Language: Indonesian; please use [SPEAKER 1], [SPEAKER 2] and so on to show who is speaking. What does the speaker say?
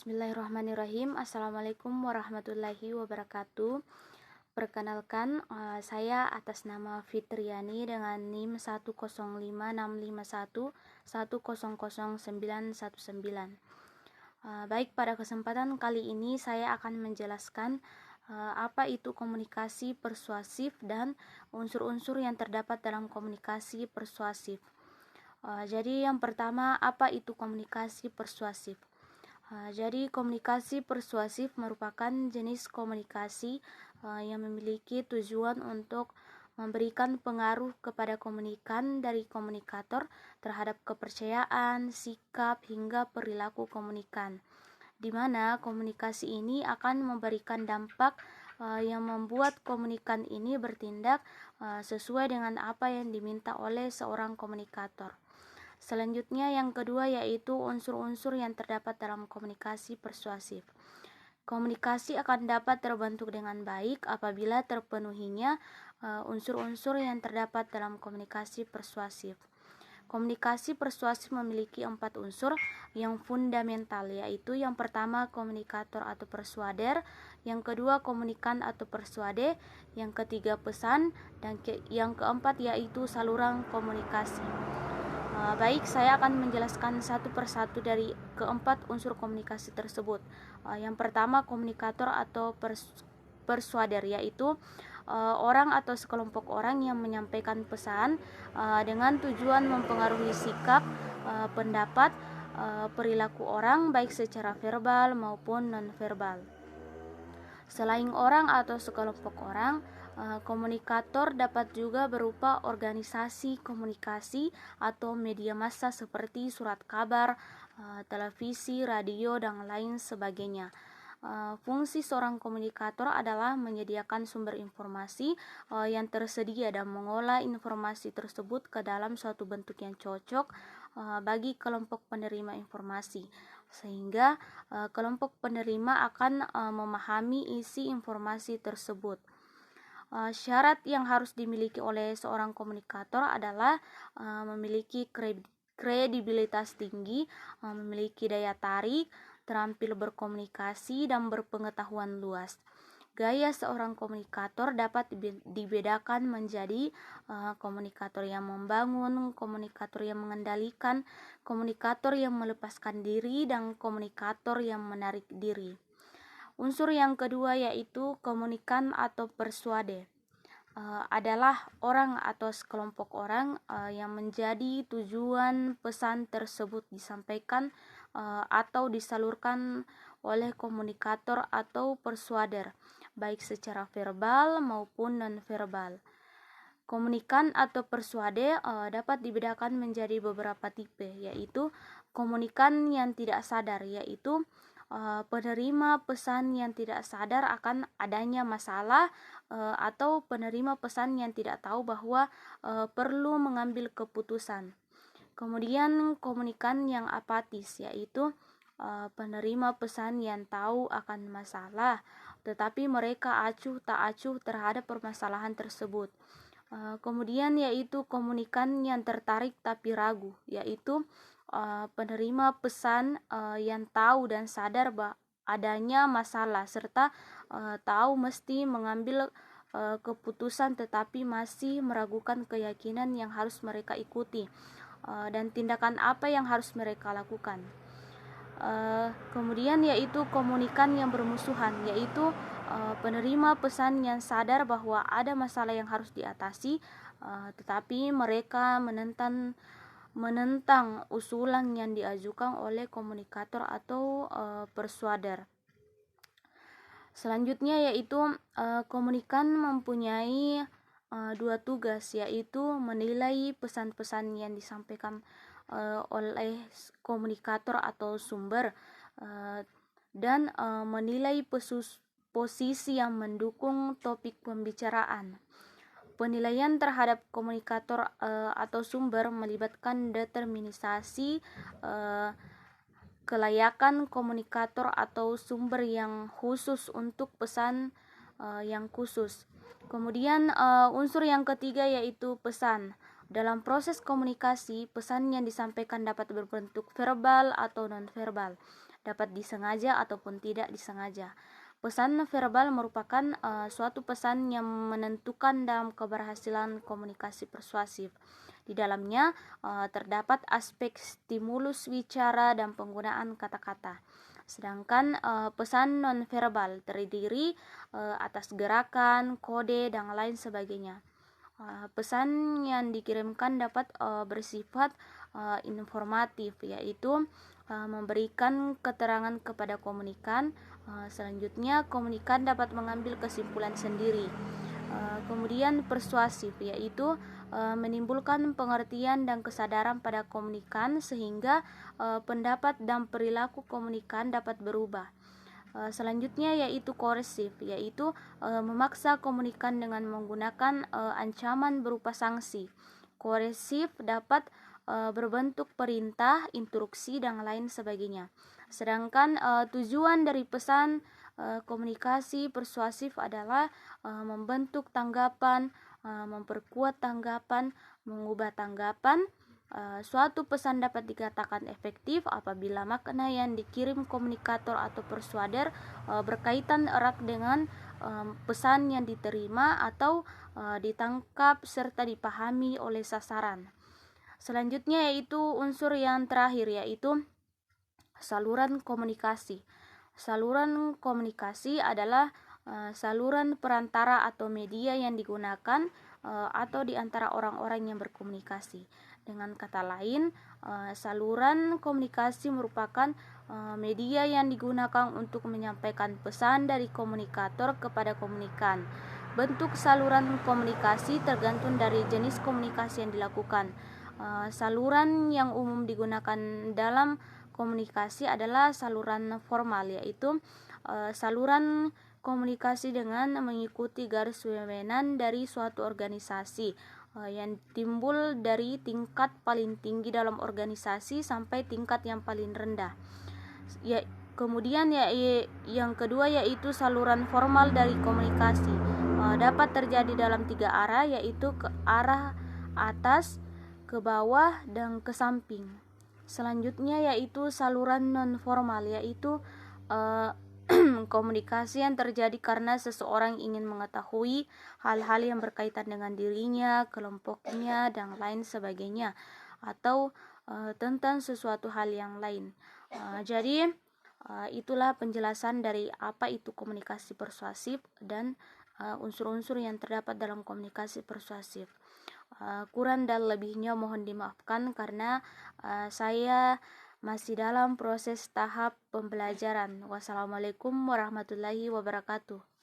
[SPEAKER 1] Bismillahirrahmanirrahim. Assalamualaikum warahmatullahi wabarakatuh. Perkenalkan, saya atas nama Fitriani dengan NIM 1056511000919. Baik, pada kesempatan kali ini saya akan menjelaskan apa itu komunikasi persuasif dan unsur-unsur yang terdapat dalam komunikasi persuasif. Jadi yang pertama, apa itu komunikasi persuasif? Jadi komunikasi persuasif merupakan jenis komunikasi yang memiliki tujuan untuk memberikan pengaruh kepada komunikan dari komunikator terhadap kepercayaan, sikap, hingga perilaku komunikan, di mana komunikasi ini akan memberikan dampak yang membuat komunikan ini bertindak sesuai dengan apa yang diminta oleh seorang komunikator. Selanjutnya yang kedua yaitu unsur-unsur yang terdapat dalam komunikasi persuasif. Komunikasi akan dapat terbentuk dengan baik apabila terpenuhinya unsur-unsur yang terdapat dalam komunikasi persuasif. Komunikasi persuasif memiliki 4 unsur yang fundamental, yaitu yang pertama komunikator atau persuader, yang kedua komunikan atau persuade, yang ketiga pesan, dan yang keempat yaitu saluran komunikasi. Baik, saya akan menjelaskan satu persatu dari keempat unsur komunikasi tersebut. Yang pertama komunikator atau persuader, yaitu orang atau sekelompok orang yang menyampaikan pesan dengan tujuan mempengaruhi sikap, pendapat, perilaku orang baik secara verbal maupun non-verbal. Selain orang atau sekelompok orang, komunikator dapat juga berupa organisasi komunikasi atau media massa seperti surat kabar, televisi, radio, dan lain sebagainya. Fungsi seorang komunikator adalah menyediakan sumber informasi yang tersedia dan mengolah informasi tersebut ke dalam suatu bentuk yang cocok bagi kelompok penerima informasi, sehingga kelompok penerima akan memahami isi informasi tersebut. Syarat yang harus dimiliki oleh seorang komunikator adalah memiliki kredibilitas tinggi, memiliki daya tarik, terampil berkomunikasi, dan berpengetahuan luas. Gaya seorang komunikator dapat dibedakan menjadi komunikator yang membangun, komunikator yang mengendalikan, komunikator yang melepaskan diri, dan komunikator yang menarik diri. Unsur yang kedua yaitu komunikan atau persuade. Adalah orang atau sekelompok orang yang menjadi tujuan pesan tersebut disampaikan atau disalurkan oleh komunikator atau persuader, baik secara verbal maupun non-verbal. Komunikan atau persuade dapat dibedakan menjadi beberapa tipe, yaitu komunikan yang tidak sadar, yaitu penerima pesan yang tidak sadar akan adanya masalah atau penerima pesan yang tidak tahu bahwa perlu mengambil keputusan. Kemudian komunikan yang apatis, yaitu penerima pesan yang tahu akan masalah tetapi mereka acuh tak acuh terhadap permasalahan tersebut. Kemudian yaitu komunikan yang tertarik tapi ragu, yaitu penerima pesan yang tahu dan sadar adanya masalah serta tahu mesti mengambil keputusan tetapi masih meragukan keyakinan yang harus mereka ikuti dan tindakan apa yang harus mereka lakukan. Kemudian yaitu komunikan yang bermusuhan, yaitu penerima pesan yang sadar bahwa ada masalah yang harus diatasi tetapi mereka menentang usulan yang diajukan oleh komunikator atau persuader. Selanjutnya yaitu komunikan mempunyai dua tugas, yaitu menilai pesan-pesan yang disampaikan oleh komunikator atau sumber dan menilai posisi yang mendukung topik pembicaraan. Penilaian terhadap komunikator atau sumber melibatkan determinisasi kelayakan komunikator atau sumber yang khusus untuk pesan yang khusus. Kemudian unsur yang ketiga yaitu pesan. Dalam proses komunikasi, pesan yang disampaikan dapat berbentuk verbal atau non-verbal. dapat disengaja ataupun tidak disengaja. Pesan verbal merupakan suatu pesan yang menentukan dalam keberhasilan komunikasi persuasif. Di dalamnya terdapat aspek stimulus bicara dan penggunaan kata-kata. Sedangkan pesan nonverbal terdiri atas gerakan, kode, dan lain sebagainya. Pesan yang dikirimkan dapat bersifat informatif, yaitu memberikan keterangan kepada komunikan. Selanjutnya, komunikan dapat mengambil kesimpulan sendiri. Kemudian persuasif, yaitu menimbulkan pengertian dan kesadaran pada komunikan sehingga pendapat dan perilaku komunikan dapat berubah. Selanjutnya yaitu koersif, yaitu memaksa komunikan dengan menggunakan ancaman berupa sanksi. Koersif dapat berbentuk perintah, instruksi, dan lain sebagainya. Sedangkan tujuan dari pesan komunikasi persuasif adalah membentuk tanggapan, memperkuat tanggapan, mengubah tanggapan. Suatu pesan dapat dikatakan efektif apabila makna yang dikirim komunikator atau persuader berkaitan erat dengan pesan yang diterima atau ditangkap serta dipahami oleh sasaran. Selanjutnya yaitu unsur yang terakhir, yaitu saluran komunikasi. Saluran komunikasi adalah saluran perantara atau media yang digunakan atau di antara orang-orang yang berkomunikasi. Dengan kata lain, saluran komunikasi merupakan media yang digunakan untuk menyampaikan pesan dari komunikator kepada komunikan. Bentuk saluran komunikasi tergantung dari jenis komunikasi yang dilakukan. Saluran yang umum digunakan dalam komunikasi adalah saluran formal, yaitu saluran komunikasi dengan mengikuti garis wewenang dari suatu organisasi yang timbul dari tingkat paling tinggi dalam organisasi sampai tingkat yang paling rendah. Kemudian yang kedua yaitu saluran formal dari komunikasi. Dapat terjadi dalam 3 arah, yaitu ke arah atas, ke bawah, dan ke samping. Selanjutnya yaitu saluran non formal, yaitu komunikasi yang terjadi karena seseorang ingin mengetahui hal-hal yang berkaitan dengan dirinya, kelompoknya, dan lain sebagainya, atau tentang sesuatu hal yang lain. Jadi itulah penjelasan dari apa itu komunikasi persuasif dan unsur-unsur yang terdapat dalam komunikasi persuasif. Kurang dan lebihnya mohon dimaafkan karena saya masih dalam proses tahap pembelajaran. Wassalamualaikum warahmatullahi wabarakatuh.